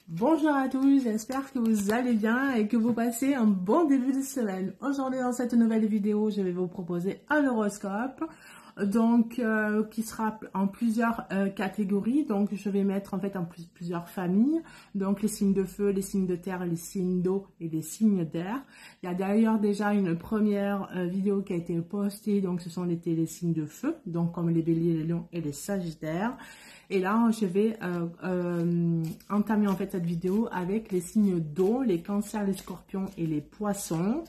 Bonjour à tous, j'espère que vous allez bien et que vous passez un bon début de semaine. Aujourd'hui dans cette nouvelle vidéo, je vais vous proposer un horoscope qui sera en plusieurs catégories. Donc je vais mettre en fait en plusieurs familles, donc les signes de feu, les signes de terre, les signes d'eau et les signes d'air. Il y a d'ailleurs déjà une première vidéo qui a été postée, donc ce sont les signes de feu, donc comme les béliers, les lions et les sagittaires. Et là, je vais entamer en fait cette vidéo avec les signes d'eau, les cancers, les scorpions et les poissons.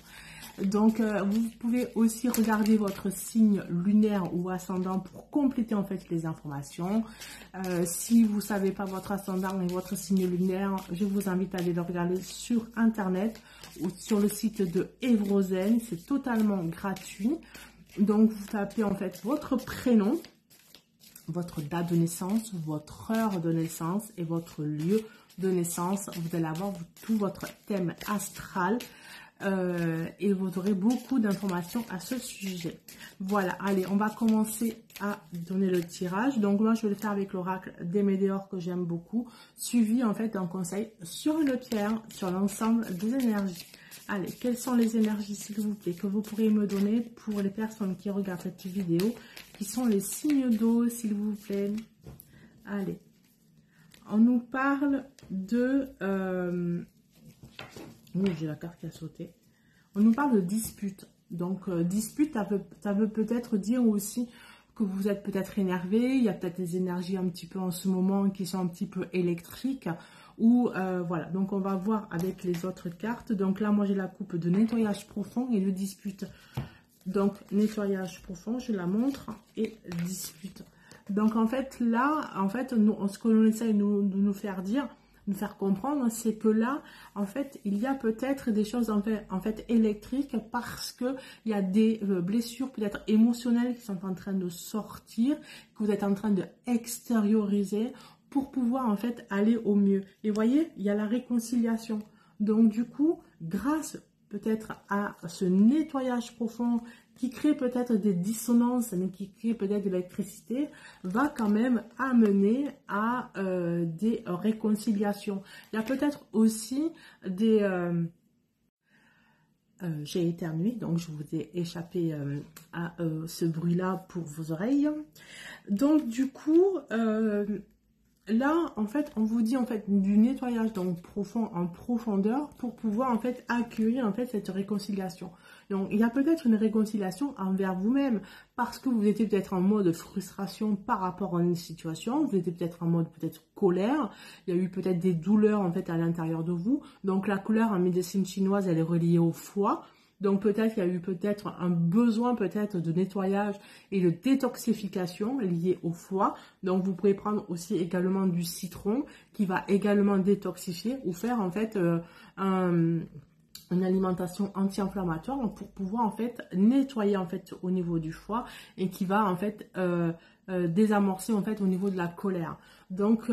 Donc, vous pouvez aussi regarder votre signe lunaire ou ascendant pour compléter en fait les informations. Si vous ne savez pas votre ascendant et votre signe lunaire, je vous invite à aller le regarder sur Internet ou sur le site de Evrozen. C'est totalement gratuit. Donc, vous tapez en fait votre prénom, votre date de naissance, votre heure de naissance et votre lieu de naissance. Vous allez avoir tout votre thème astral et vous aurez beaucoup d'informations à ce sujet. Voilà, allez, on va commencer à donner le tirage. Donc moi, je vais le faire avec l'oracle des Météores que j'aime beaucoup, suivi en fait d'un conseil sur une pierre, sur l'ensemble des énergies. Allez, quelles sont les énergies, s'il vous plaît, que vous pourriez me donner pour les personnes qui regardent cette vidéo, qui sont les signes d'eau, s'il vous plaît. Allez, on nous parle de... Oui, j'ai la carte qui a sauté. On nous parle de dispute. Donc, dispute, ça veut peut-être dire aussi que vous êtes peut-être énervé. Il y a peut-être des énergies un petit peu en ce moment qui sont un petit peu électriques. Ou voilà, donc on va voir avec les autres cartes. Donc là, moi j'ai la coupe de nettoyage profond et de dispute. Donc nettoyage profond, je la montre, et dispute. Donc en fait là, en fait, ce que l'on essaye de nous faire dire, de nous faire comprendre, c'est que là, en fait, il y a peut-être des choses en fait électriques parce que il y a des blessures peut-être émotionnelles qui sont en train de sortir, que vous êtes en train de extérioriser, pour pouvoir en fait aller au mieux. Et voyez, il y a la réconciliation. Donc du coup, grâce peut-être à ce nettoyage profond qui crée peut-être des dissonances, mais qui crée peut-être de l'électricité, va quand même amener à des réconciliations. Il y a peut-être aussi des... j'ai éternué, donc je vous ai échappé à ce bruit-là pour vos oreilles. Donc du coup... là, en fait, on vous dit en fait du nettoyage donc profond en profondeur pour pouvoir en fait accueillir en fait cette réconciliation. Donc, il y a peut-être une réconciliation envers vous-même parce que vous étiez peut-être en mode frustration par rapport à une situation, vous étiez peut-être en mode peut-être colère, il y a eu peut-être des douleurs en fait à l'intérieur de vous. Donc, la colère en médecine chinoise, elle est reliée au foie. Donc peut-être qu'il y a eu peut-être un besoin peut-être de nettoyage et de détoxification lié au foie. Donc vous pouvez prendre aussi également du citron qui va également détoxifier ou faire en fait une alimentation anti-inflammatoire pour pouvoir en fait nettoyer en fait au niveau du foie et qui va en fait désamorcer en fait au niveau de la colère. Donc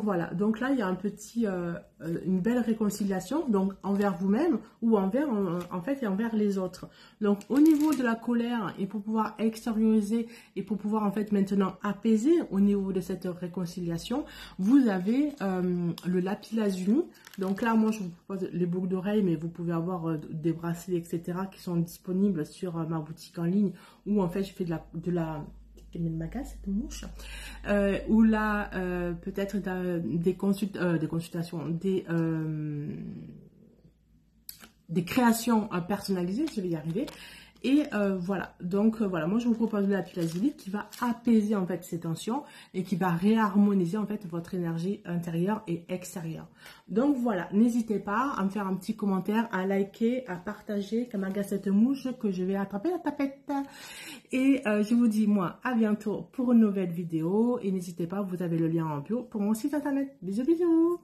voilà, donc là il y a un petit une belle réconciliation donc envers vous-même ou envers en fait et envers les autres. Donc au niveau de la colère et pour pouvoir extérioriser et pour pouvoir en fait maintenant apaiser au niveau de cette réconciliation, vous avez le lapis lazuli. Donc là moi je vous propose les boucles d'oreilles, mais vous pouvez avoir des bracelets etc qui sont disponibles sur ma boutique en ligne, où en fait je fais de la cette mouche, ou là peut-être des consultations, des créations personnalisées, je vais y arriver. Et voilà, donc voilà, moi je vous propose le lapis lazuli qui va apaiser en fait ces tensions et qui va réharmoniser en fait votre énergie intérieure et extérieure. Donc voilà, n'hésitez pas à me faire un petit commentaire, à liker, à partager, comme agace cette mouche que je vais attraper la tapette. Et je vous dis moi à bientôt pour une nouvelle vidéo et n'hésitez pas, vous avez le lien en bio pour mon site internet. Bisous bisous.